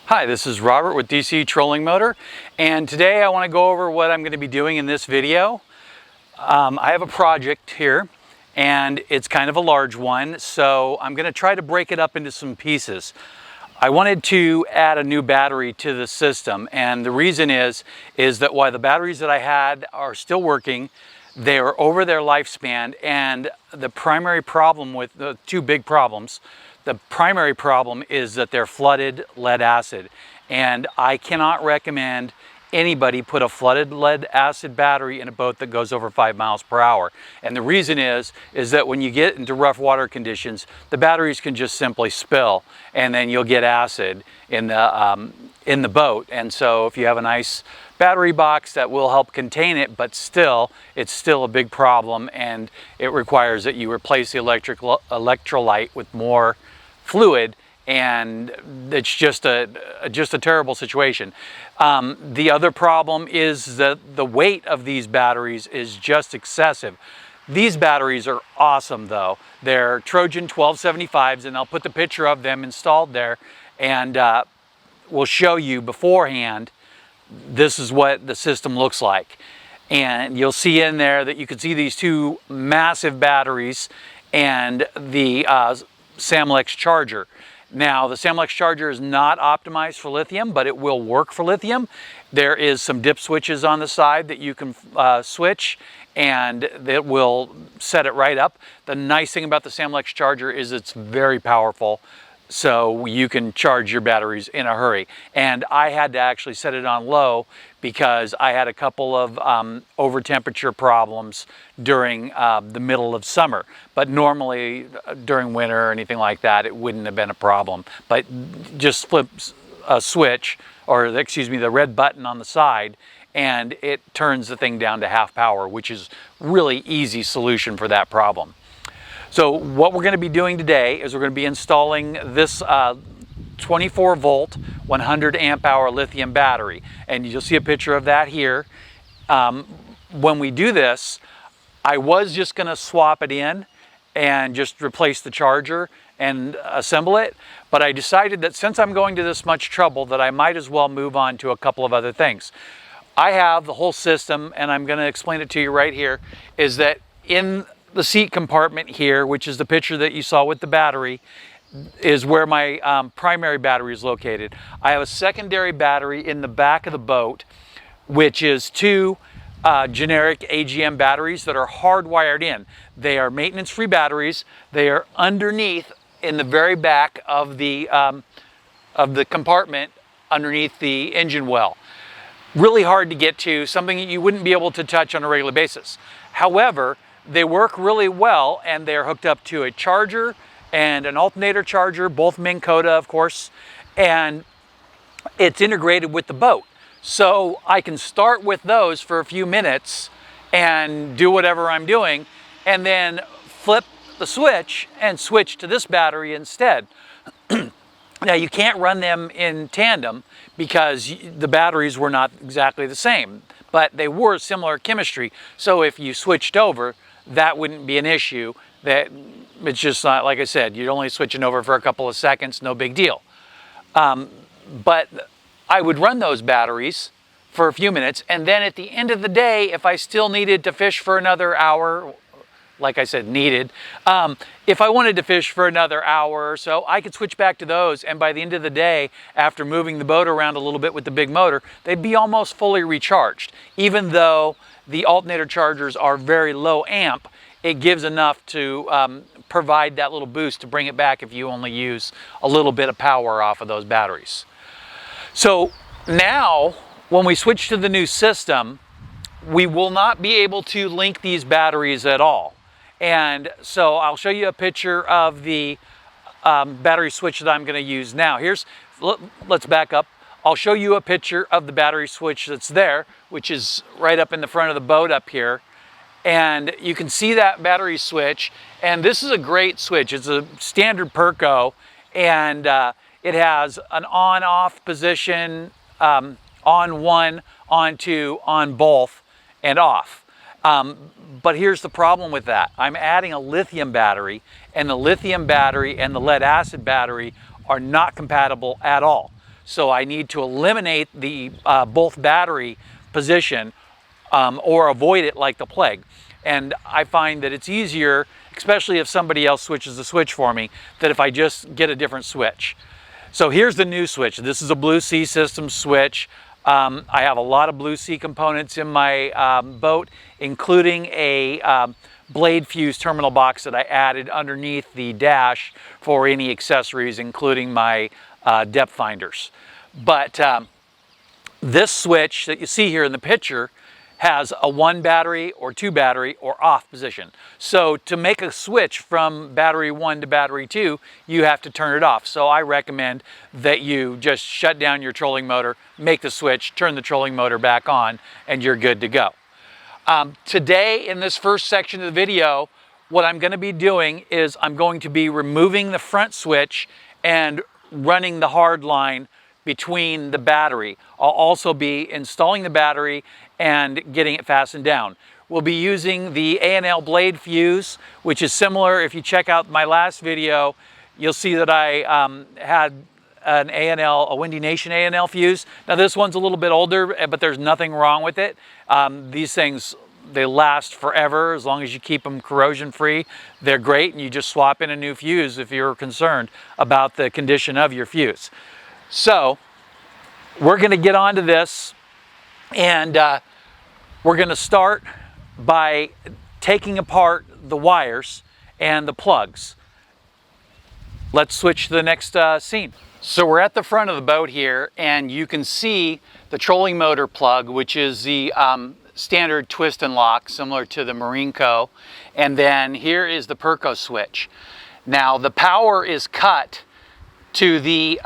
Hi, this is Robert with DC Trolling Motor, and today I want to go over what I'm going to be doing in this video. I have a project here, and it's kind of a large one, so I'm going to try to break it up into some pieces. I wanted to add a new battery to the system, and the reason is that while the batteries that I had are still working, they are over their lifespan, and the primary problem with the two big problems. The primary problem is that they're flooded lead acid, and I cannot recommend anybody put a flooded lead acid battery in a boat that goes over 5 miles per hour. And the reason is that when you get into rough water conditions, the batteries can just simply spill, and then you'll get acid in the boat. And so if you have a nice battery box, that will help contain it, but still, it's still a big problem, and it requires that you replace the electrolyte with more fluid, and it's just a terrible situation. The other problem is that the weight of these batteries is just excessive. These batteries are awesome though. They're Trojan 1275s, and I'll put the picture of them installed there, and we'll show you beforehand. This is what the system looks like, and you'll see in there that you can see these two massive batteries and the Samlex charger. Now, the Samlex charger is not optimized for lithium, but it will work for lithium. There is some dip switches on the side that you can switch, and it will set it right up. The nice thing about the Samlex charger is it's very powerful, so you can charge your batteries in a hurry. And I had to actually set it on low because I had a couple of over temperature problems during the middle of summer. But normally during winter or anything like that, it wouldn't have been a problem. But just flip a switch, or excuse me, the red button on the side, and it turns the thing down to half power, which is really easy solution for that problem. So what we're going to be doing today is we're going to be installing this 24 volt 100 amp hour lithium battery, and you'll see a picture of that here. When we do this, I was just going to swap it in and just replace the charger and assemble it, but I decided that since I'm going to this much trouble, that I might as well move on to a couple of other things. I have the whole system, and I'm going to explain it to you right here, is that in the seat compartment here, which is the picture that you saw with the battery, is where my primary battery is located. I have a secondary battery in the back of the boat, which is two generic AGM batteries that are hardwired in. They are maintenance-free batteries. They are underneath in the very back of the compartment underneath the engine well. Really hard to get to, something that you wouldn't be able to touch on a regular basis. However, they work really well, and they're hooked up to a charger and an alternator charger, both Minn Kota, of course, and it's integrated with the boat. So I can start with those for a few minutes and do whatever I'm doing, and then flip the switch and switch to this battery instead. Now, you can't run them in tandem because the batteries were not exactly the same, but they were similar chemistry. So if you switched over, that wouldn't be an issue. That it's just not, like I said, you're only switching over for a couple of seconds, no big deal. But I would run those batteries for a few minutes, and then at the end of the day, if I still needed to fish for another hour, like I said, needed, if I wanted to fish for another hour or so, I could switch back to those, and by the end of the day, after moving the boat around a little bit with the big motor, they'd be almost fully recharged. Even though the alternator chargers are very low amp, it gives enough to provide that little boost to bring it back if you only use a little bit of power off of those batteries. So now, when we switch to the new system, we will not be able to link these batteries at all. And so I'll show you a picture of the battery switch that I'm going to use now. Let's back up. I'll show you a picture of the battery switch that's there, which is right up in the front of the boat up here. And you can see that battery switch, and this is a great switch. It's a standard Perco, and it has an on-off position, on one, on two, on both, and off. But here's the problem with that. I'm adding a lithium battery, and the lithium battery and the lead acid battery are not compatible at all. So I need to eliminate the both battery position or avoid it like the plague. And I find that it's easier, especially if somebody else switches the switch for me, that if I just get a different switch. So here's the new switch. This is a Blue Sea Systems switch. I have a lot of Blue Sea components in my boat, including a blade fuse terminal box that I added underneath the dash for any accessories, including my depth finders. But this switch that you see here in the picture has a 1 battery or 2 battery or off position. So to make a switch from battery 1 to battery 2, you have to turn it off. So I recommend that you just shut down your trolling motor, make the switch, turn the trolling motor back on, and you're good to go. Today, in this first section of the video, what I'm going to be doing is I'm going to be removing the front switch and running the hard line between the battery. I'll also be installing the battery and getting it fastened down. We'll be using the A&L blade fuse, which is similar. If you check out my last video, you'll see that I had an A&L, a Windy Nation A&L fuse. Now this one's a little bit older, but there's nothing wrong with it. These things, they last forever as long as you keep them corrosion free. They're great, and you just swap in a new fuse if you're concerned about the condition of your fuse. So we're going to get onto this, and we're going to start by taking apart the wires and the plugs. Let's switch to the next scene. So we're at the front of the boat here, and you can see the trolling motor plug, which is the standard twist and lock, similar to the Marine Co. And then here is the Perco switch. Now the power is cut to the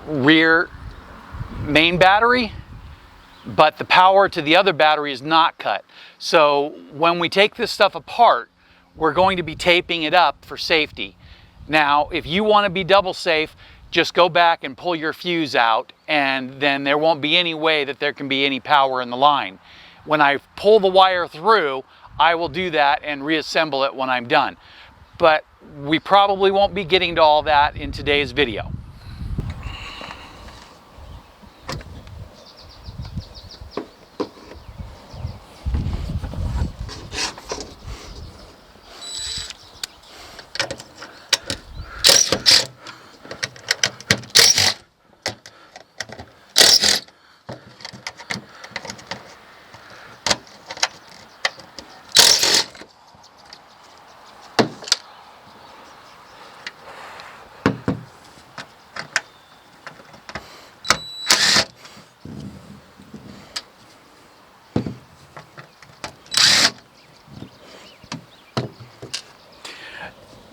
rear main battery, but the power to the other battery is not cut. So when we take this stuff apart, we're going to be taping it up for safety. Now, if you want to be double safe, just go back and pull your fuse out, and then there won't be any way that there can be any power in the line. When I pull the wire through, I will do that and reassemble it when I'm done. But we probably won't be getting to all that in today's video.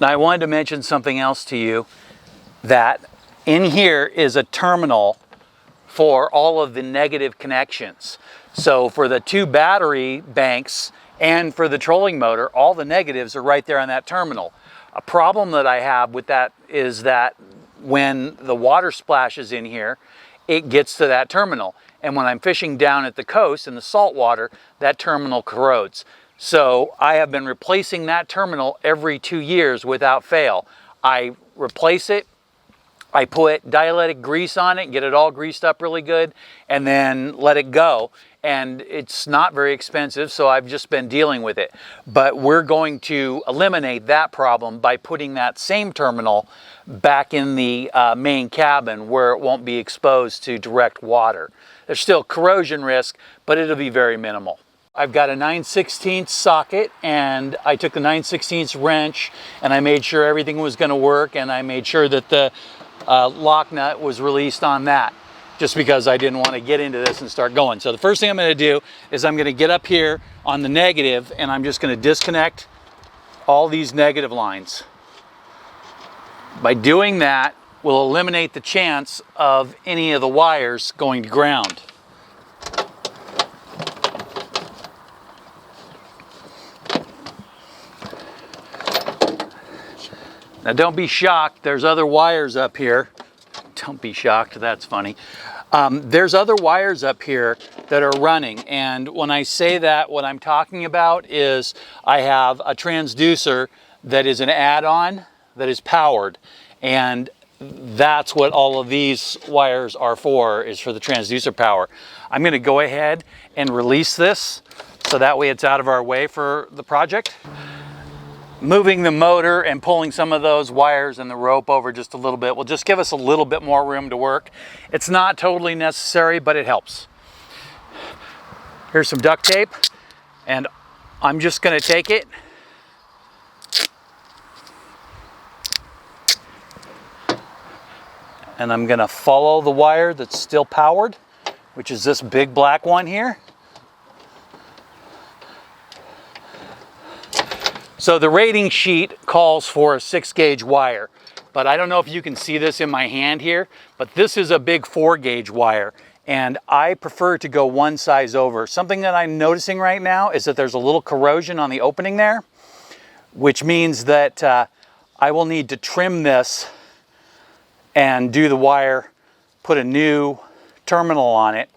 Now I wanted to mention something else to you, that in here is a terminal for all of the negative connections. So for the 2 battery banks and for the trolling motor, all the negatives are right there on that terminal. A problem that I have with that is that when the water splashes in here, it gets to that terminal. And when I'm fishing down at the coast in the salt water, that terminal corrodes. So I have been replacing that terminal every 2 years without fail. I replace it, I put dielectric grease on it, get it all greased up really good, and then let it go. And it's not very expensive, so I've just been dealing with it. But we're going to eliminate that problem by putting that same terminal back in the main cabin where it won't be exposed to direct water. There's still corrosion risk, but it'll be very minimal. I've got a 9/16 socket, and I took the 9/16 wrench and I made sure everything was going to work, and I made sure that the lock nut was released on that, just because I didn't want to get into this and start going. So the first thing I'm going to do is I'm going to get up here on the negative, and I'm just going to disconnect all these negative lines. By doing that, we'll eliminate the chance of any of the wires going to ground. Now don't be shocked, there's other wires up here. Don't be shocked, that's funny. There's other wires up here that are running, and when I say that, what I'm talking about is I have a transducer that is an add-on that is powered, and that's what all of these wires are for, is for the transducer power. I'm going to go ahead and release this so that way it's out of our way for the project. Moving the motor and pulling some of those wires and the rope over just a little bit will just give us a little bit more room to work. It's not totally necessary, but it helps. Here's some duct tape, and I'm just going to take it and I'm going to follow the wire that's still powered, which is this big black one here. So the rating sheet calls for a 6-gauge wire, but I don't know if you can see this in my hand here, but this is a big 4-gauge wire, and I prefer to go one size over. Something that I'm noticing right now is that there's a little corrosion on the opening there, which means that I will need to trim this and do the wire, put a new terminal on it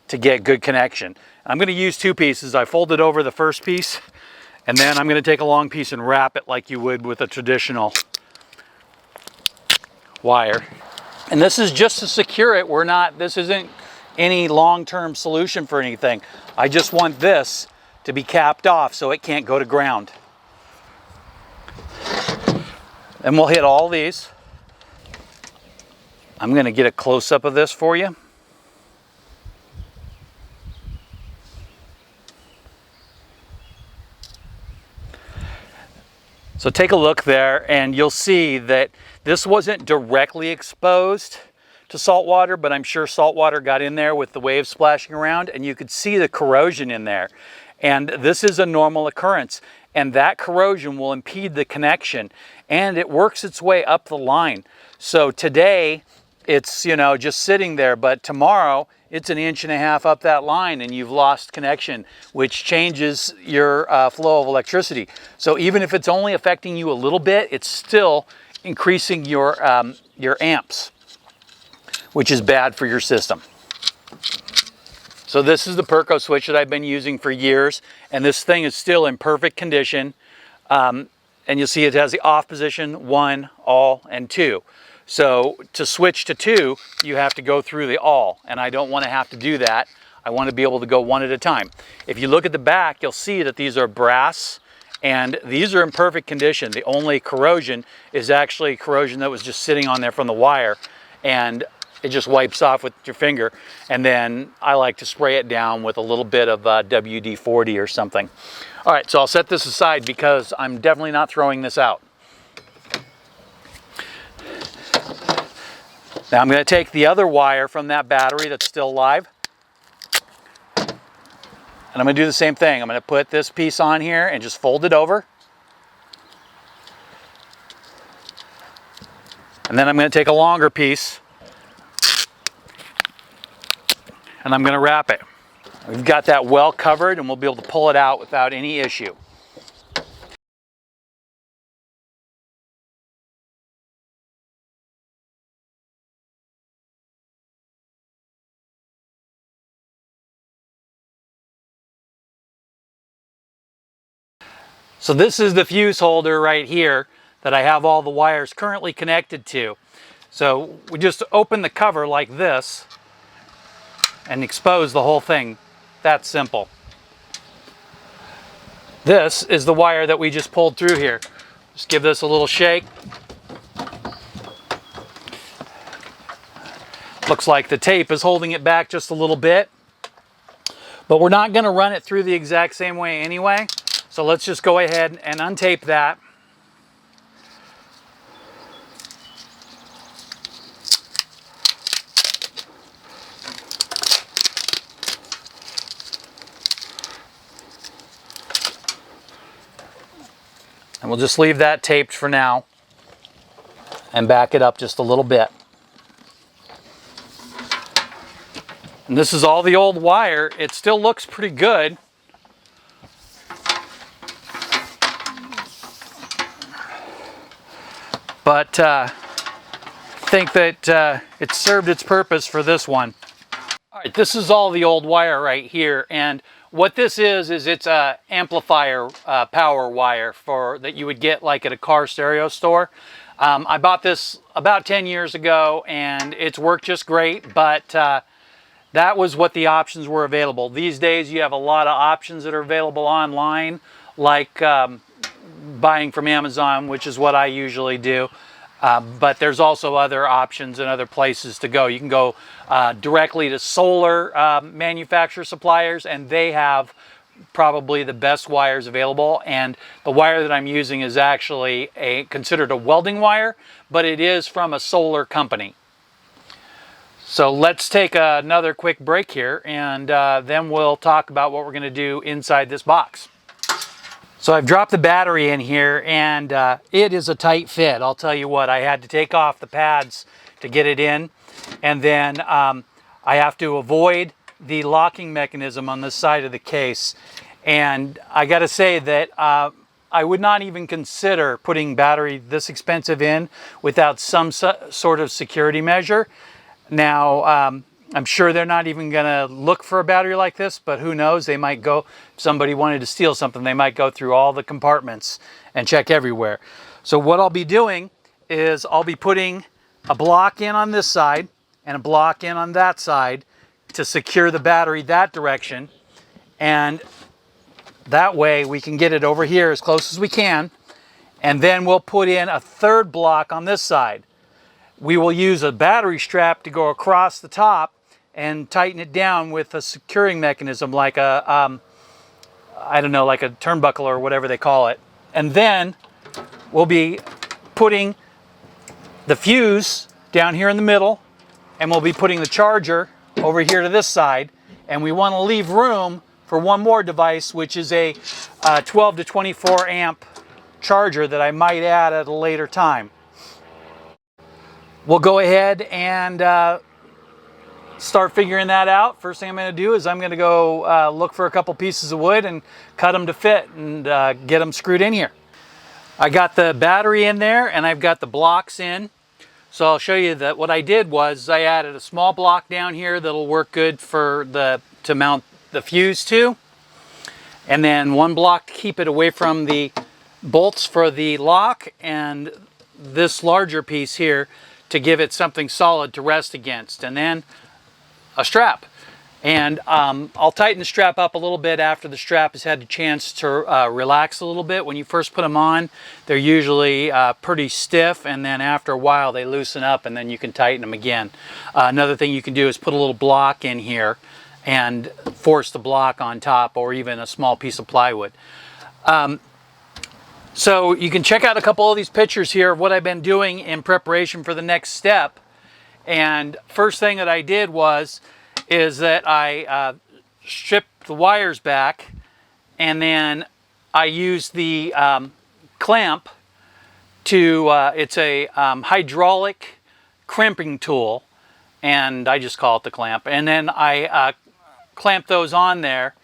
to get good connection. I'm going to use 2 pieces. I folded over the first piece, and then I'm going to take a long piece and wrap it like you would with a traditional wire. And this is just to secure it. This isn't any long-term solution for anything. I just want this to be capped off so it can't go to ground. And we'll hit all these. I'm going to get a close-up of this for you. So take a look there, and you'll see that this wasn't directly exposed to salt water, but I'm sure salt water got in there with the waves splashing around, and you could see the corrosion in there. And this is a normal occurrence, and that corrosion will impede the connection, and it works its way up the line. So today, it's, just sitting there, but tomorrow, it's 1.5 inches up that line and you've lost connection, which changes your flow of electricity. So even if it's only affecting you a little bit, it's still increasing your amps, which is bad for your system. So this is the Perco switch that I've been using for years, and this thing is still in perfect condition. And you'll see it has the off position, 1, all, and 2. So to switch to 2, you have to go through the all, and I don't want to have to do that. I want to be able to go 1 at a time. If you look at the back, you'll see that these are brass, and these are in perfect condition. The only corrosion is actually corrosion that was just sitting on there from the wire, and it just wipes off with your finger. And then I like to spray it down with a little bit of WD-40 or something. All right, so I'll set this aside because I'm definitely not throwing this out. Now I'm going to take the other wire from that battery that's still live, and I'm going to do the same thing. I'm going to put this piece on here and just fold it over. And then I'm going to take a longer piece and I'm going to wrap it. We've got that well covered and we'll be able to pull it out without any issue. So this is the fuse holder right here that I have all the wires currently connected to. So we just open the cover like this and expose the whole thing. That's simple. This is the wire that we just pulled through here. Just give this a little shake. Looks like the tape is holding it back just a little bit, but we're not going to run it through the exact same way anyway. So let's just go ahead and untape that. And we'll just leave that taped for now and back it up just a little bit. And this is all the old wire. It still looks pretty good. But I think that it served its purpose for this one. All right, this is all the old wire right here, and what this is it's a amplifier power wire that you would get like at a car stereo store. I bought this about 10 years ago and it's worked just great, but that was what the options were available. These days you have a lot of options that are available online, like buying from Amazon, which is what I usually do. But there's also other options and other places to go. You can go directly to solar manufacturer suppliers, and they have probably the best wires available. And the wire that I'm using is actually considered a welding wire, but it is from a solar company. So let's take another quick break here, and then we'll talk about what we're going to do inside this box. So I've dropped the battery in here, and it is a tight fit. I'll tell you what, I had to take off the pads to get it in, and then I have to avoid the locking mechanism on this side of the case. And I got to say that I would not even consider putting battery this expensive in without some sort of security measure. Now, I'm sure they're not even going to look for a battery like this, but who knows? They might go, if somebody wanted to steal something, they might go through all the compartments and check everywhere. So what I'll be doing is I'll be putting a block in on this side and a block in on that side to secure the battery that direction. And that way we can get it over here as close as we can. And then we'll put in a third block on this side. We will use a battery strap to go across the top and tighten it down with a securing mechanism like a, I don't know, like a turnbuckle or whatever they call it. And then we'll be putting the fuse down here in the middle, and we'll be putting the charger over here to this side. And we want to leave room for one more device, which is a 12 to 24 amp charger that I might add at a later time. We'll go ahead and start figuring that out. First thing I'm going to do is I'm going to go look for a couple pieces of wood and cut them to fit and get them screwed in here. I got the battery in there and I've got the blocks in. So I'll show you that what I did was I added a small block down here that'll work good for to mount the fuse to. And then one block to keep it away from the bolts for the lock, and this larger piece here to give it something solid to rest against, and then a strap. And I'll tighten the strap up a little bit after the strap has had a chance to relax a little bit. When you first put them on, they're usually pretty stiff, and then after a while they loosen up and then you can tighten them again. Another thing you can do is put a little block in here and force the block on top, or even a small piece of plywood. So you can check out a couple of these pictures here of what I've been doing in preparation for the next step. And first thing that I did is that I stripped the wires back, and then I used the clamp to, it's a hydraulic crimping tool, and I just call it the clamp. And then I clamp those on there,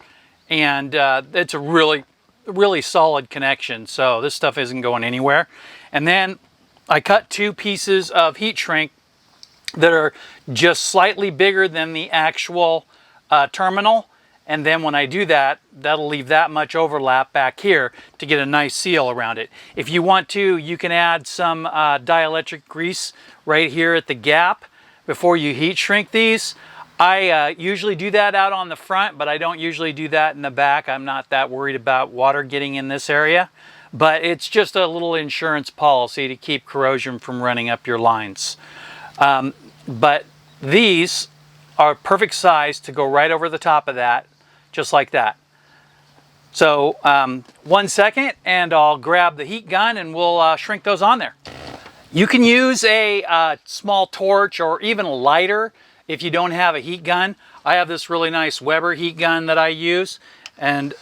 and it's a really solid connection, so this stuff isn't going anywhere. And then I cut two pieces of heat shrink that are just slightly bigger than the actual terminal, and then when I do that, that'll leave that much overlap back here to get a nice seal around it. If you want to, you can add some dielectric grease right here at the gap before you heat shrink these. I usually do that out on the front, but I don't usually do that in the back. I'm not that worried about water getting in this area, but it's just a little insurance policy to keep corrosion from running up your lines. But these are perfect size to go right over the top of that, just like that. So 1 second, and I'll grab the heat gun and we'll shrink those on there. You can use a small torch or even a lighter if you don't have a heat gun. I have this really nice Weber heat gun that I use, and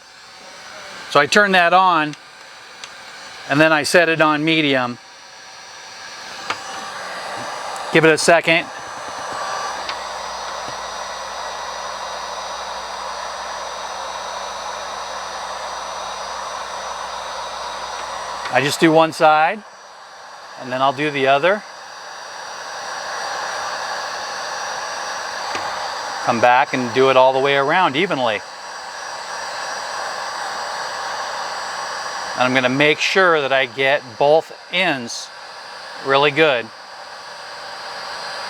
so I turn that on and then I set it on medium. Give it a second. I just do one side and then I'll do the other. Come back and do it all the way around evenly. And I'm going to make sure that I get both ends really good.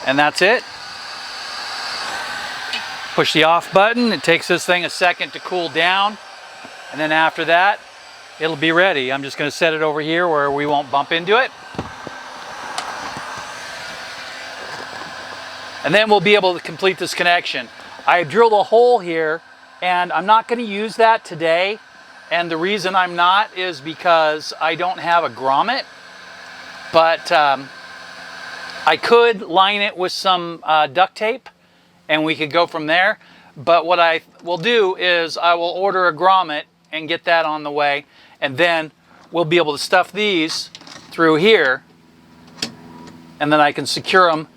And that's it. Push the off button. It takes this thing a second to cool down. And then after that, it'll be ready. I'm just going to set it over here where we won't bump into it. And then we'll be able to complete this connection. I drilled a hole here, and I'm not going to use that today. And the reason I'm not is because I don't have a grommet. But I could line it with some duct tape, and we could go from there. But what I will do is I will order a grommet and get that on the way. And then we'll be able to stuff these through here. And then I can secure them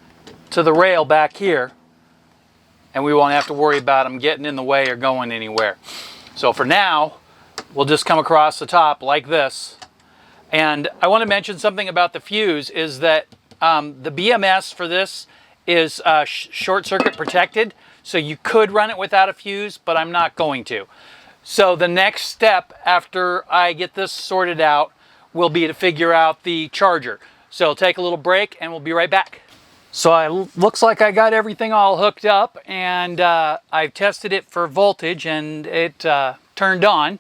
to the rail back here. And we won't have to worry about them getting in the way or going anywhere. So for now, we'll just come across the top like this. And I want to mention something about the fuse is that the BMS for this is short circuit protected. So you could run it without a fuse, but I'm not going to. So the next step after I get this sorted out will be to figure out the charger. So take a little break and we'll be right back. So looks like I got everything all hooked up, and I've tested it for voltage and it turned on.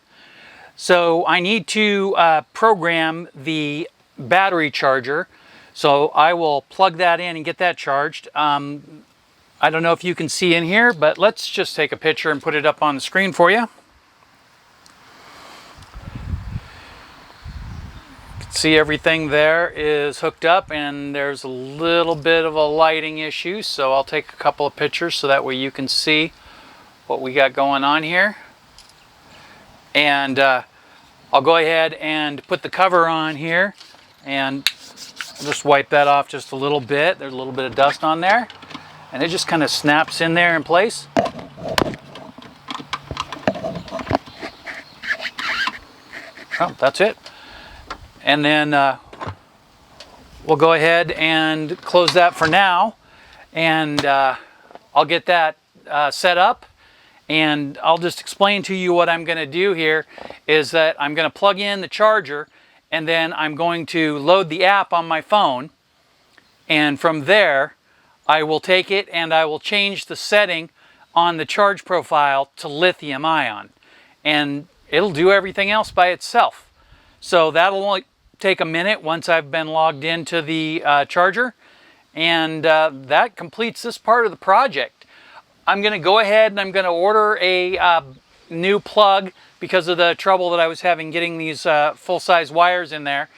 So I need to program the battery charger. So I will plug that in and get that charged. I don't know if you can see in here, but let's just take a picture and put it up on the screen for you. See, everything there is hooked up, and there's a little bit of a lighting issue, so I'll take a couple of pictures so that way you can see what we got going on here. And I'll go ahead and put the cover on here and just wipe that off just a little bit. There's a little bit of dust on there, and it just kind of snaps in there in place. Oh, that's it. And then we'll go ahead and close that for now, and I'll get that set up, and I'll just explain to you what I'm going to do here is that I'm going to plug in the charger, and then I'm going to load the app on my phone, and from there I will take it and I will change the setting on the charge profile to lithium ion, and it'll do everything else by itself. So that'll only take a minute once I've been logged into the charger, and that completes this part of the project. I'm going to go ahead and I'm going to order a new plug because of the trouble that I was having getting these full-size wires in there,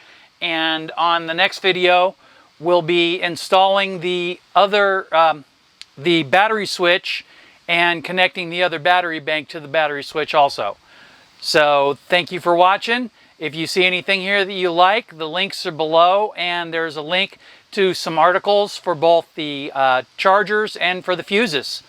and on the next video we'll be installing the other the battery switch and connecting the other battery bank to the battery switch also. So thank you for watching. If you see anything here that you like, the links are below, and there's a link to some articles for both the chargers and for the fuses.